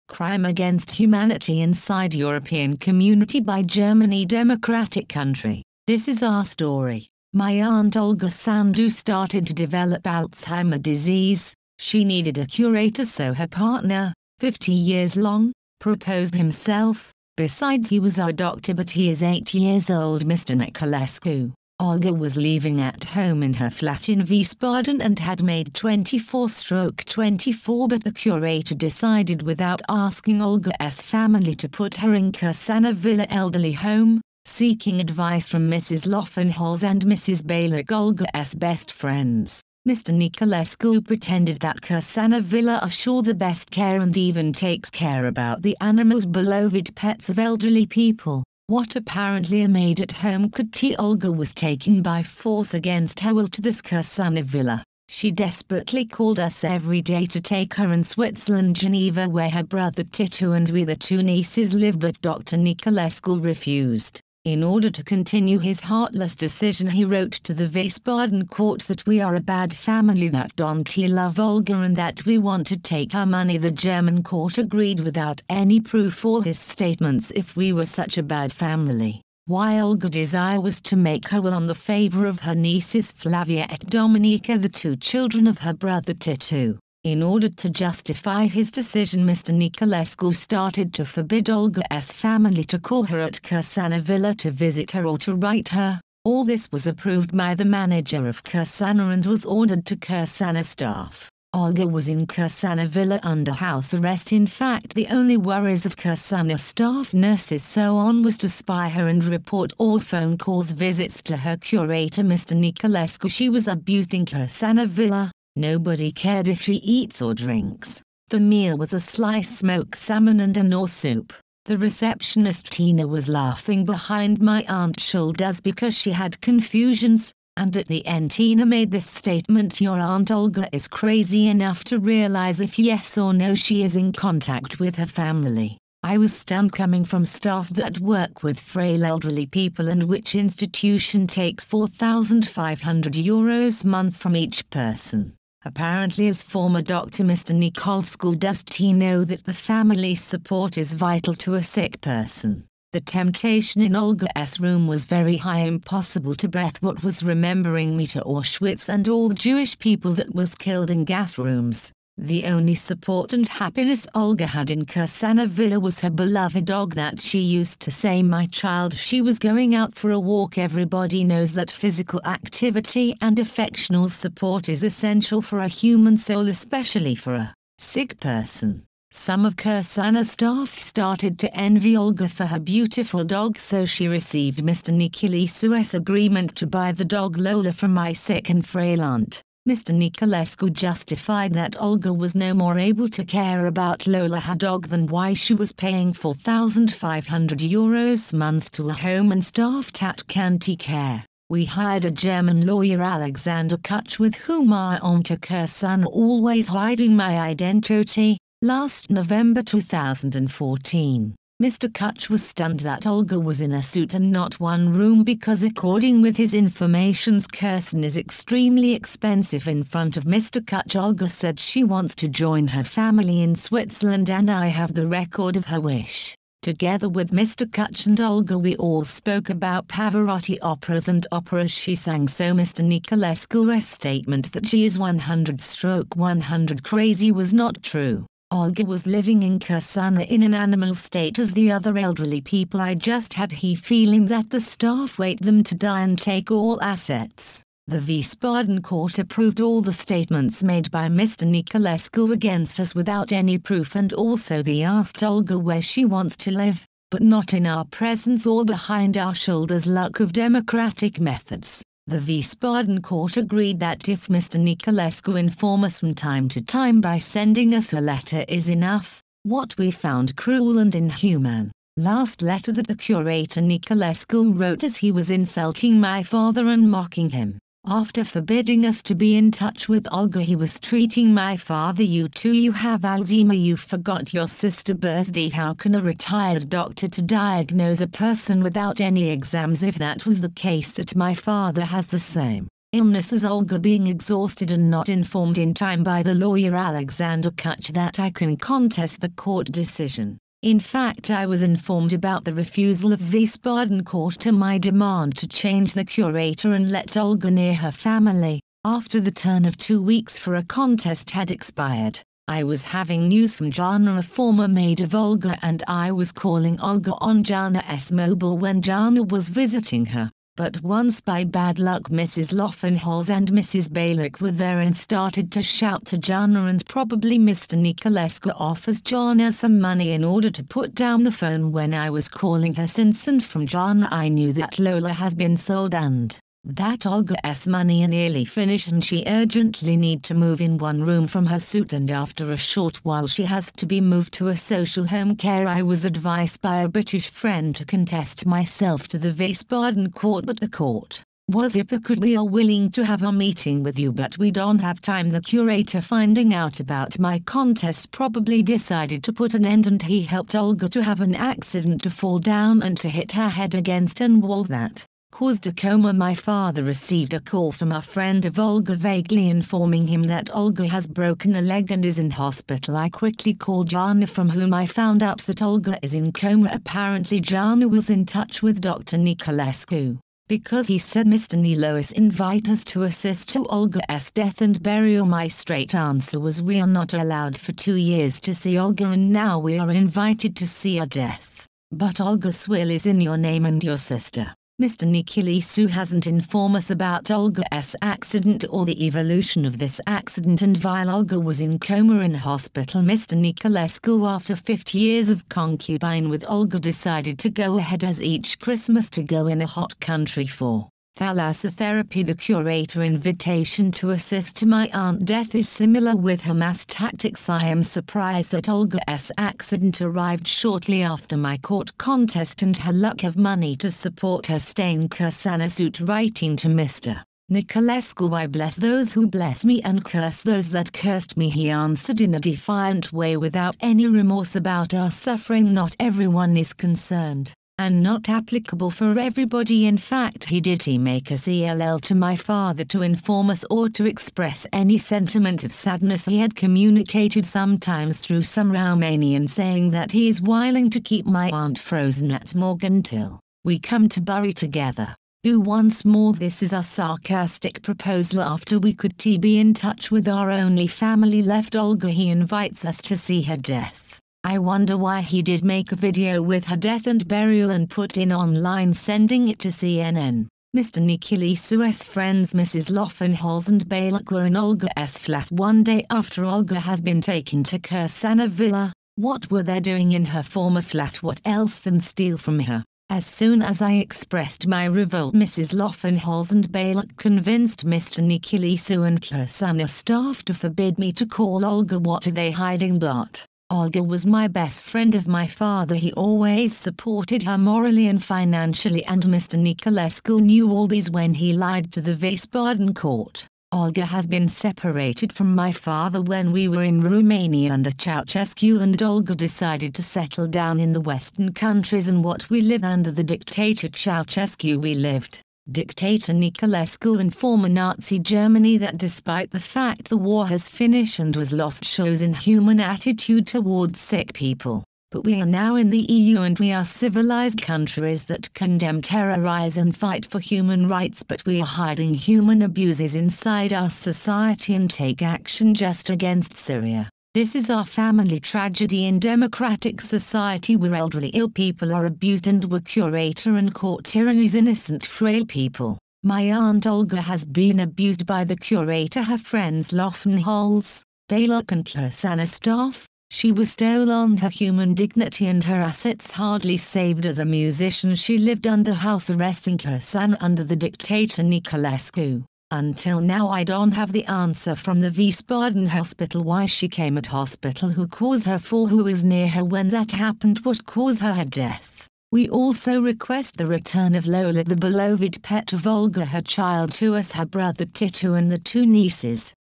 Crime against humanity inside European community by Germany democratic country. This is our story. My aunt Olga Sandu started to develop Alzheimer's disease. She needed a curator, so her partner, 50 years long, proposed himself. Besides, he was our doctor, but he is 8 years old, Mr. Niculescu. Olga was living at home in her flat in Wiesbaden and had made 24/24, but the curator decided without asking Olga's family to put her in Kursana Villa elderly home. Seeking advice from Mrs. Loffenholz and Mrs. Baylor, Olga's best friends, Mr. Niculescu pretended that Kursana Villa assure the best care and even takes care about the animals, beloved pets of elderly people. What apparently a maid at home could see, Olga was taken by force against her will to this Kursana Villa. She desperately called us every day to take her in Switzerland, Geneva, where her brother Tito and we the two nieces live, but Dr. Niculescu refused. In order to continue his heartless decision, he wrote to the Wiesbaden court that we are a bad family, that don't love Olga, and that we want to take her money. The German court agreed without any proof all his statements if we were such a bad family. Why Olga's desire was to make her will on the favor of her nieces Flavia and Dominika, the two children of her brother Tito. In order to justify his decision, Mr. Niculescu started to forbid Olga's family to call her at Kursana Villa, to visit her or to write her. All this was approved by the manager of Kursana and was ordered to Kursana staff. Olga was in Kursana Villa under house arrest. In fact, the only worries of Kursana staff, nurses, so on, was to spy her and report all phone calls, visits to her curator, Mr. Niculescu. She was abused in Kursana Villa. Nobody cared if she eats or drinks. The meal was a sliced smoked salmon and a knorr soup. The receptionist Tina was laughing behind my aunt's shoulders because she had confusions, and at the end Tina made this statement: "Your aunt Olga is crazy enough to realize if yes or no she is in contact with her family." I was stunned, coming from staff that work with frail elderly people and which institution takes €4,500 a month from each person. Apparently, as former doctor Mr. Niculescu, does he know that the family's support is vital to a sick person? The temptation in Olga's room was very high, impossible to breathe. What was remembering me to Auschwitz and all the Jewish people that was killed in gas rooms. The only support and happiness Olga had in Kursana Villa was her beloved dog that she used to say, "My child, she was going out for a walk." Everybody knows that physical activity and affectional support is essential for a human soul, especially for a sick person. Some of Kursana staff started to envy Olga for her beautiful dog, so she received Mr. Niculescu's agreement to buy the dog Lola from my sick and frail aunt. Mr. Niculescu justified that Olga was no more able to care about Lola, her dog, than why she was paying €4,500 a month to a home and staffed at County Care. We hired a German lawyer, Alexander Kutch, with whom I went to Kursana, always hiding my identity. Last November 2014. Mr. Kutch was stunned that Olga was in a suite and not one room because, according with his information, Kursana is extremely expensive. In front of Mr. Kutch, Olga said she wants to join her family in Switzerland, and I have the record of her wish. Together with Mr. Kutch and Olga, we all spoke about Pavarotti operas and operas she sang. So Mr. Niculescu's statement that she is 100/100 crazy was not true. Olga was living in Kursana in an animal state as the other elderly people. I just had the feeling that the staff wait them to die and take all assets. The Wiesbaden court approved all the statements made by Mr. Niculescu against us without any proof, and also they asked Olga where she wants to live, but not in our presence or behind our shoulders. Luck of democratic methods. The Wiesbaden court agreed that if Mr. Niculescu inform us from time to time by sending us a letter is enough. What we found cruel and inhuman. Last letter that the curator Niculescu wrote as he was insulting my father and mocking him. After forbidding us to be in touch with Olga, he was treating my father. "You too, you have Alzheimer, you forgot your sister's birthday. How can a retired doctor to diagnose a person without any exams? If that was the case, that my father has the same." illnesses. Olga being exhausted and not informed in time by the lawyer Alexander Kuch that I can contest the court decision. In fact, I was informed about the refusal of Wiesbaden court to my demand to change the curator and let Olga near her family, after the turn of 2 weeks for a contest had expired. I was having news from Jana, a former maid of Olga, and I was calling Olga on Jana's mobile when Jana was visiting her. But once by bad luck Mrs. Loffenholz and Mrs. Balick were there and started to shout to Jana, and probably Mr. Nicolescu offers Jana some money in order to put down the phone when I was calling her since, and from Jana I knew that Lola has been sold and that Olga's money nearly finished and she urgently need to move in one room from her suite, and after a short while she has to be moved to a social home care. I was advised by a British friend to contest myself to the Wiesbaden court, but the court was hypocrite. We are willing to have a meeting with you, but we don't have time. The curator, finding out about my contest, probably decided to put an end, and he helped Olga to have an accident, to fall down and to hit her head against an wall that caused a coma. My father received a call from a friend of Olga vaguely informing him that Olga has broken a leg and is in hospital. I quickly called Jana, from whom I found out that Olga is in coma. Apparently Jana was in touch with Dr. Nicolescu, because he said Mr. Nilois invite us to assist to Olga's death and burial. My straight answer was, we are not allowed for 2 years to see Olga, and now we are invited to see her death. But Olga's will is in your name and your sister. Mr. Nicolescu hasn't informed us about Olga's accident or the evolution of this accident, and while Olga was in coma in hospital, Mr. Nicolescu, after 50 years of concubine with Olga, decided to go ahead as each Christmas to go in a hot country for thalassotherapy. The curator invitation to assist to my aunt death is similar with her mass tactics. I am surprised that Olga's accident arrived shortly after my court contest and her lack of money to support her staying Kursana suit. Writing to Mr. Nicolescu, I bless those who bless me and curse those that cursed me. He answered in a defiant way without any remorse about our suffering. Not everyone is concerned, and not applicable for everybody. In fact, he did make a CLL to my father to inform us or to express any sentiment of sadness. He had communicated sometimes through some Romanian saying that he is willing to keep my aunt frozen at morgue until we come to bury together. Do once more. This is a sarcastic proposal after we could be in touch with our only family left, Olga. He invites us to see her death. I wonder why he did make a video with her death and burial and put in online, sending it to CNN. Mr. Nicolescu's friends Mrs. Loffenholz and Balick were in Olga's flat one day after Olga has been taken to Kursana Villa. What were they doing in her former flat? What else than steal from her? As soon as I expressed my revolt, Mrs. Loffenholz and Balick convinced Mr. Nicolescu and Kursana staff to forbid me to call Olga. What are they hiding? But Olga was my best friend of my father. He always supported her morally and financially, and Mr. Nicolescu knew all these when he lied to the Wiesbaden court. Olga has been separated from my father when we were in Romania under Ceausescu, and Olga decided to settle down in the Western countries, and what we live under the dictator Ceausescu we lived. Dictator Nicolescu and former Nazi Germany, that despite the fact the war has finished and was lost, shows inhuman attitude towards sick people. But we are now in the EU and we are civilized countries that condemn, terrorize and fight for human rights, but we are hiding human abuses inside our society and take action just against Syria. This is our family tragedy in democratic society where elderly ill people are abused and where curator and court tyrannies innocent frail people. My aunt Olga has been abused by the curator, her friends Loffenholz, Balick and Kursana staff. She was stolen her human dignity and her assets, hardly saved. As a musician she lived under house arrest in Kursana under the dictator Nicolescu. Until now I don't have the answer from the Wiesbaden hospital why she came at hospital, who caused her fall, who was near her when that happened, what caused her death. We also request the return of Lola, the beloved pet of Olga, her child, to us, her brother Titu and the 2 nieces.